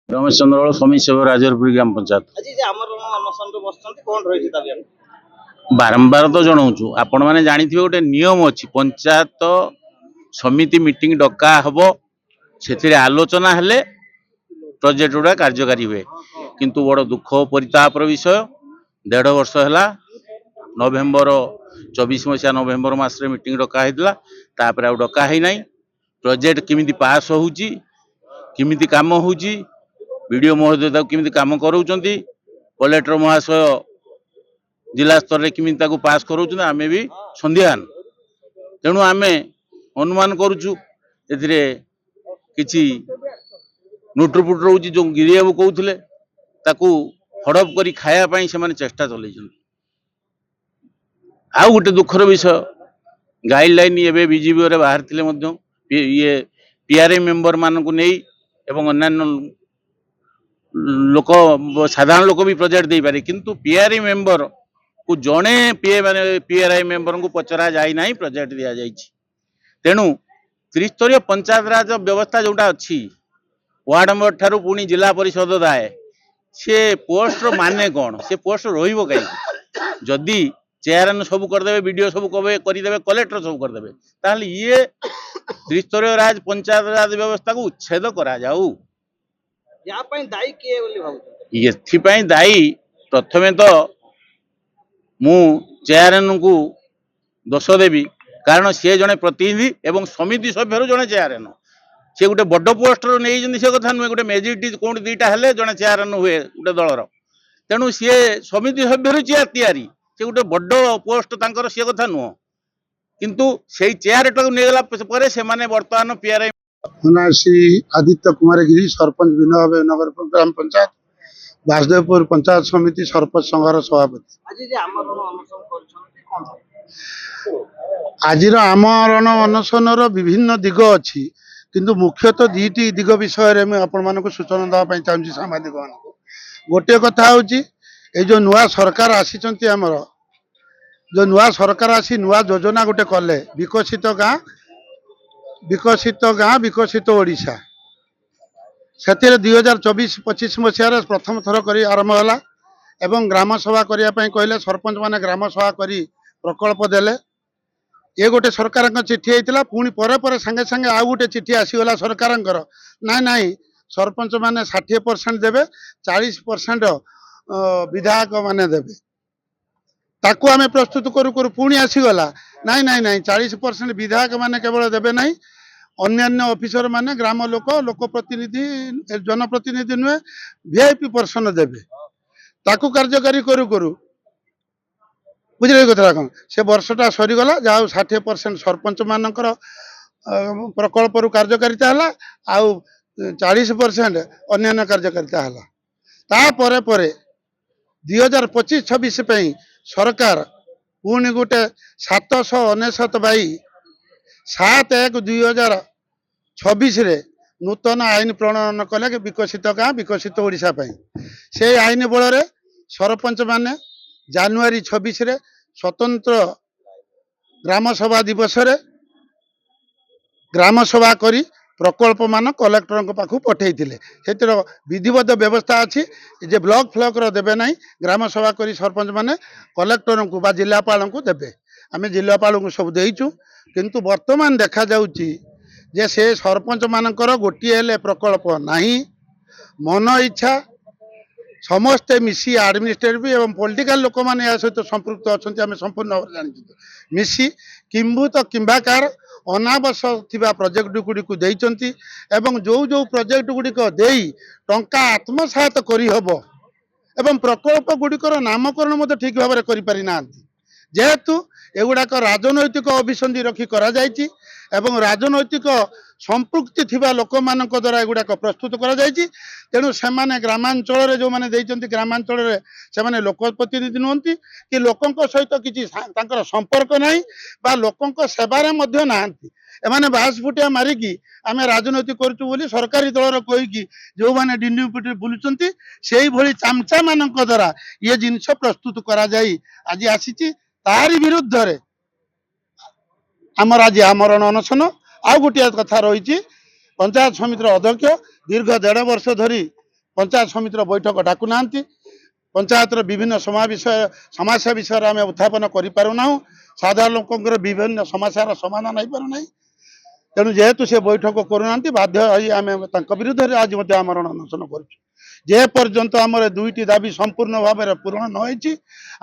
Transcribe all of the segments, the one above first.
रमेश चंद्रवाल स्वामी सेवा राजरपुर ग्राम पंचायत। आज जे हमर अनशन रे बसचंती कोन रही दाबी बारंबार तो जनाऊँ आपण मैंने जानी गोटे नियम अच्छी पंचायत समिति मीटिंग डका हम से आलोचना हेले प्रोजेक्ट गुड़ा कार्यकारी हुए किंतु बड़ दुख परितापर विषय 1.5 वर्ष है नवेम्बर 24 मसीहा नवेम्बर मसरे मीटिंग डका तापर आ डका है ना प्रोजेक्ट किमिति पास होउची किमिति काम होउची वीडियो महोदय किमिति काम कराउचंती कलेक्टर महाशय जिला स्तर में किमिति पास कराउचंती आमे भी संध्यान तेणु आमे अनुमान करुचु एथिरे किछि नुटुपुट रोची जो गिरियाबू कहते ताकू हड़प करी खाया पाई से चेष्टा चलैछन। आउ गोटे दुखर विषय गाइडलाइन एवं बीजीपी रे बाहर थिले मध्य ये पीआरआई मेंबर मानकु नहीं एवं अन्यान्य लोक साधारण लोक भी प्रोजेक्ट दे पारे किंतु पीआरआई मेंबर को जड़े पीआरआई मेंबर को पचरा जाए ना प्रोजेक्ट दि जाए तेणु त्रिस्तरीय पंचायत राज व्यवस्था जोटा अच्छी वार्ड मेंबर ठारू पुणी जिला परिषद दाए से पोस्ट माने कौन से पोस्ट रहिबो कहीं जदि चेयरमैन सब करदे वीडियो सब करदे कलेक्टर सब करदे ताहले ये त्रिस्तरीय राज पंचायत राज व्यवस्था को उच्छेद करा जाऊ। या पई दाई के बोली भाबु एथिपाई दायी प्रथमे तो मु चेयरमैन को दोष देवी कारण सी जड़े प्रतिनिधि एवं समिति सभ्य जड़े चेयरमैन सी गोटे बड़ पोस्टर नहीं से कथा नुहे गोटे मेजोरिटी कौन दीटा हेले जड़े चेयरमैन हुए गोटे दलर तेणु सी समिति सभ्य चेयर तैयारी सी गोटे बड़ पोस्ट तांकर सी कथा नुह किंतु से चेयर टाक नहीं से बर्तमान पीआरआई श्री आदित्य कुमार गिरी सरपंच विनय नगर ग्राम पंचायत वासुदेवपुर पंचायत समिति सरपंच संघर सभापति। आज जे हमर अनशन करछंती कोन आज आमरण अनशन विभिन्न दिग अच्छी किंतु मुख्यतः दुईटी दिग विषय में आपण मानक सूचना देवाई चाहिए सांबादिक मान गोटे कथा हूँ जो नुआ सरकार आसी आमर जो नुआ सरकार आसी नुआ योजना गोटे कले विकसित गाँ विकसित ओडिशा से 2024-25 मसीह प्रथम थर कर आरंभ है एवं ग्राम सभा करने कहले सरपंच माने ग्राम सभा करी प्रकल्प देले ये गोटे सरकार चिठी होता पुणी पर संगे संगे आउ गोटे चिठी आसीगला सरकार ना ना सरपंच माने 60% देवे 40% विधायक माने देवे ताकू आमे प्रस्तुत करू करू पुणी आसीगला ना ना ना 40% विधायक माने केवल देवे ना अन्यान्य ऑफिसर माने ग्राम लोक लोक प्रतिनिधि जनप्रतिनिधि नुहे वीआईपी पर्सन देवे ताकू कार्यकारी करू करू बुझे कथा कौन से वर्षटा सरीगला जहाँ 60% सरपंच मानकर प्रकल्प कार्यकारिता है आउ 40% अन्य कार्यकारिता है तापर 2025-26 सरकार पुणी गोटे 799 बाई 7/1/2026 नूतन आईन प्रणयन कले विकसित गाँ विकसित ओडिशा से आईन बल सरपंच माने जानुआरी 26 स्वतंत्र ग्राम सभा दिवस रे ग्राम सभा करी प्रकल्प मान कलेक्टर पाखु पठे विधिवत व्यवस्था अच्छी जे ब्लॉक फ्लॉक देवे ना ग्राम सभा करी सरपंच माने कलेक्टर को बा जिलापाल को देवे आम जिलापाल को सब देचु किंतु वर्तमान देखा जाउची जे से सरपंच मानकर गोटे हेले प्रकल्प नहीं मन इच्छा समस्ते मिसी एडमिनिस्ट्रेटिव एवं पॉलिटिकल लोक मैंने या सहित संपृक्त अच्छा आम संपूर्ण भाव जानी मिसी किंभूत किंबाकार अनावश्यक थिबा प्रोजेक्ट गुड़िक देइचंती एवं जो जो प्रोजेक्ट गुड़िक देई टंका आत्मसात करी हबो एवं प्रकल्प गुड़िकर नामकरण ठीक भाव में करि पारि नांती जेहेतु एगुड़ाक राजनैतिक अभिसंधि रखी करा जायछि एवं राजनैतिक संपृक्ति थिबा लोक मानक द्वारा एगुड़ाक प्रस्तुत करा जायछि तेणु सेमाने ग्रामांचल रे जो माने देइचंती ग्रामांचल रे सेमाने लोक प्रतिनिधि नहंती कि लोकंक सहित किछि तांकर संपर्क नाही बा लोकंक सेवारे मध्य नाहंती एमाने बास फुटिया मारिकी आमे राजनीति करूछु बोली सरकारी दलर कहिकी जो माने डिंडी पुटी बुलुचंती सेही भली चामचा मानक द्वारा ये जिनिस प्रस्तुत करा जाई आज आसीची तारी विरुद्ध रे आमर आज आमरण अनशन आउ गोटे कथा रही पंचायत समितिर अध्यक्ष दीर्घ 1.5 वर्ष धरी ପଞ୍ଚାୟତ ସମିତିର ବୈଠକ ଡାକୁନାହାନ୍ତି। ପଞ୍ଚାୟତର ବିଭିନ୍ନ ସମସ୍ୟା ବିଷୟରେ ଆମେ ଉତ୍ଥାପନ କରିପାରୁନାହୁଁ। ସାଧାରଣ ଲୋକଙ୍କର ବିଭିନ୍ନ ସମସ୍ୟାର ସମାଧାନ ହେଇପାରୁନାହିଁ। ତେଣୁ ଯେହେତୁ ସେ ବୈଠକ କରୁନାହାନ୍ତି, ବାଧ୍ୟ ହୋଇ ଆମେ ତାଙ୍କ ବିରୁଦ୍ଧରେ ଆଜି ମଧ୍ୟ ଆମରଣ ଅନଶନ କରୁଛୁ। ଯେ ପର୍ଯ୍ୟନ୍ତ ଆମର ଦୁଇଟି ଦାବି ସମ୍ପୂର୍ଣ୍ଣ ଭାବରେ ପୂରଣ ନ ହୋଇଛି,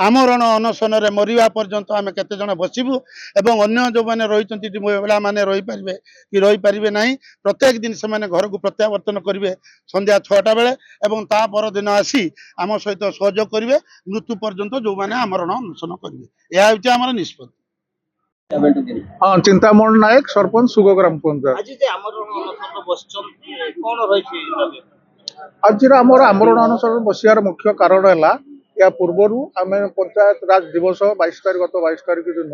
ଆମରଣ ଅନଶନରେ ମରିବା ପର୍ଯ୍ୟନ୍ତ ଆମେ କେତେ ଜଣ ବସିବୁ ଏବଂ ଅନ୍ୟ ଯେଉଁମାନେ ରହିଛନ୍ତି ମହିଳାମାନେ ରହିପାରିବେ କି ରହିପାରିବେ ନାହିଁ, ପ୍ରତ୍ୟେକ ଦିନ ସେମାନେ ଘରକୁ ପ୍ରତ୍ୟାବର୍ତ୍ତନ କରିବେ ସନ୍ଧ୍ୟା 6ଟା ବେଳେ ଏବଂ ତା ପରଦିନ ଆସି ଆମ ସହିତ ସହଯୋଗ କରିବେ ମୃତ୍ୟୁ ପର୍ଯ୍ୟନ୍ତ ଯେଉଁମାନେ ଆମରଣ ଅନଶନ କରିବେ। ଏହା ହେଉଛି ଆମର ନିଷ୍ପତ୍ତି। हाँ चिंतामणि नायक सरपंच सुग ग्राम पंचायत ଆଜି ଯେ ଆମର ଅନଶନ ବସିଛନ୍ତି କଣ ରହିଛି ଦାବି? आज आमर आमरण अनशन बसियार मुख्य कारण है या पूर्वर आम पंचायत राज दिवस 22 तारीख गत 22 तारीख दिन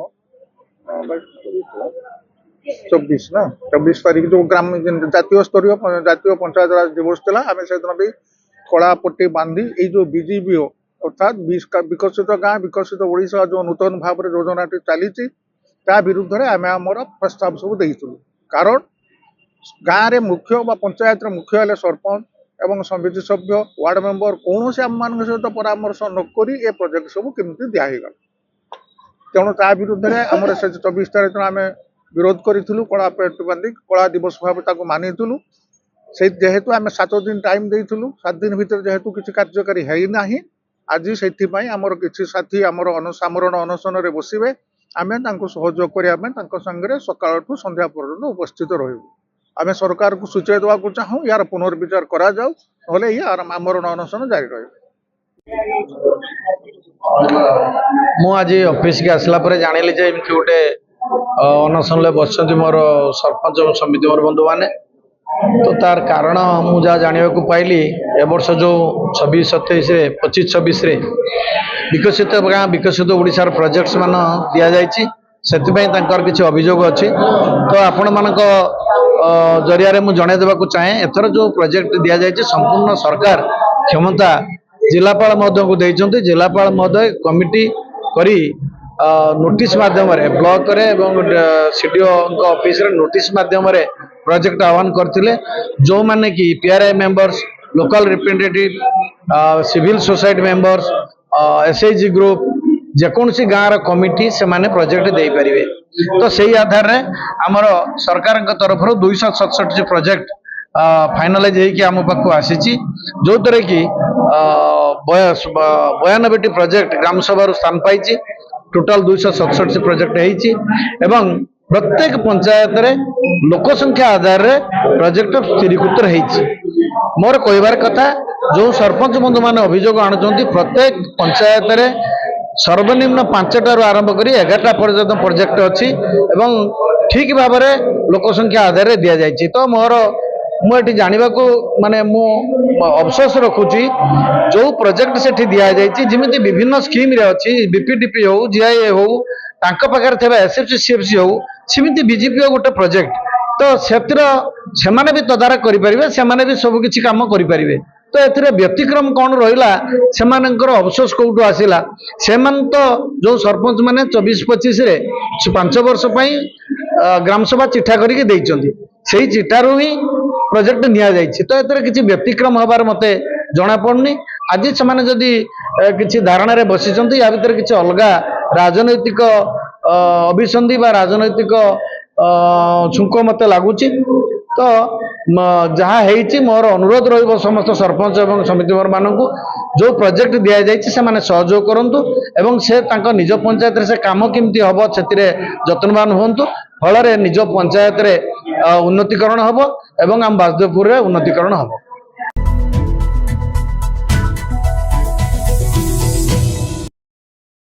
24 ना 24 तारीख जो ग्राम जातीय स्तरीय जातीय पंचायत राज दिवस था आम से दिन भी कलापट्टी बांधी ये जो बीजीपीओ अर्थात विकसित गाँ विकसित ओडिशा जो नूतन भाव योजना चली विरुद्ध में आम आमर प्रस्ताव सब देइथिलु। कारण गाँव रे मुख्य बा पंचायत मुख्य हेले सरपंच एवं समिति सभ्य वार्ड मेंबर कौन से आम मान सहित परामर्श नक ये प्रोजेक्ट सब केमती दिगला। तेणु ता विरुद्ध में आम से 24 तारीख दिन आम विरोध करूँ कलापट्टी बांधी कला दिवस भाव मानिलु। से जेहेतु आम 7 दिन टाइम देइथिलु 7 दिन भीतर जेहेतु किसी कार्यकारी है ना आज से आमर किसी साथी आमर आमरण अनशन बसवे आम सहयोग करने संगे सकाल संध्या पर्यटन उपस्थित रहू। आम सरकार को सूचय देवाक चाहूँ यार पुनर्विचार करा जाऊ नहले यार आमरण अनशन जारी रही। मु आज ऑफिस के आसला पर जानिली जे एमती गोटे अनशन बस मोर सरपंच और समिति मोर बंधु मैंने तो तार कारण मु जहाँ जानवा पाइली ए वर्ष जो 26-27 25-26 विकसित गाँ विकसित ओडिशार प्रोजेक्ट्स मान दि जाइए से किसी अभियोग अच्छी तो आपण मानक जरिया मुझे जन देवाक चाहे एथर जो प्रोजेक्ट दि जाइए संपूर्ण सरकार क्षमता जिलापाल महोदय को देइछन्ति। जिलापाल महोदय कमिटी करी नोटिस माध्यम ब्लॉक रे एवं सीडीओ ऑफिस रे नोटिस माध्यम प्रोजेक्ट आह्वान करथिले जो माने कि PRI members local representative civil society members SHG group जेकोसी गाँव कमिटी से माने प्रोजेक्ट दे पारिबे। तो सही आधार रे हमर सरकार तरफ 267 प्रोजेक्ट फाइनलाइज होगी आम पाक आसी जो तरह कि 92टी प्रोजेक्ट ग्राम सभा स्थान पाई टोटाल 267 प्रोजेक्ट एवं प्रत्येक पंचायत रे लोक संख्या आधार रे प्रोजेक्ट स्थिरीकृत रही। मोर कहबार कथा जो सरपंच बंधु मान अभियोग आणुचंती प्रत्येक पंचायत रे सर्वनिम्न 5टारू आरंभ करी 11टा पर्यटन प्रोजेक्ट अच्छी एवं ठीक भाव में लोक संख्या आधार रे दिया जायछि। तो मोर मुझे जानवा को माने मु अफसोस रखुची जो प्रोजेक्ट से दि जाइए जमी विभिन्न स्कीम रे अच्छी बीपीडीपी हो जीआईए हो तांका पाखरे थे एसएफसी सीएफसी हो सेमती बीजेपी गोटे प्रोजेक्ट तो से भी तदारख करेंगे से भी सब किसी कम करेंगे। तो ए व्यतिक्रम कौन रहा से अफसोस कौटू आसला से तो जो सरपंच मैंने 24-25 5 वर्ष ग्राम सभा चिठा करके से चिठारू ही प्रोजेक्ट नि जाइए। तो ए किसी व्यतिक्रम हबार मत जना पड़नी। आज से जदि किसी धारणा रे बसी या भीतर किसी अलग राजनैतिक अभिसंधि बा राजनैतिक छुंक मत लगुच। तो जहाँ है मोर अनुरोध रही समस्त सरपंच एवं समिति मेंबर मानक जो प्रोजेक्ट दि जाइए से माने सहयोग करूँ एवं से निज पंचायत से काम केमती हम से जत्नवान हूँ फल निज पंचायत रे उन्नतिकरण हम एवं आम बासदेवपुर रे उन्नतिकरण हम।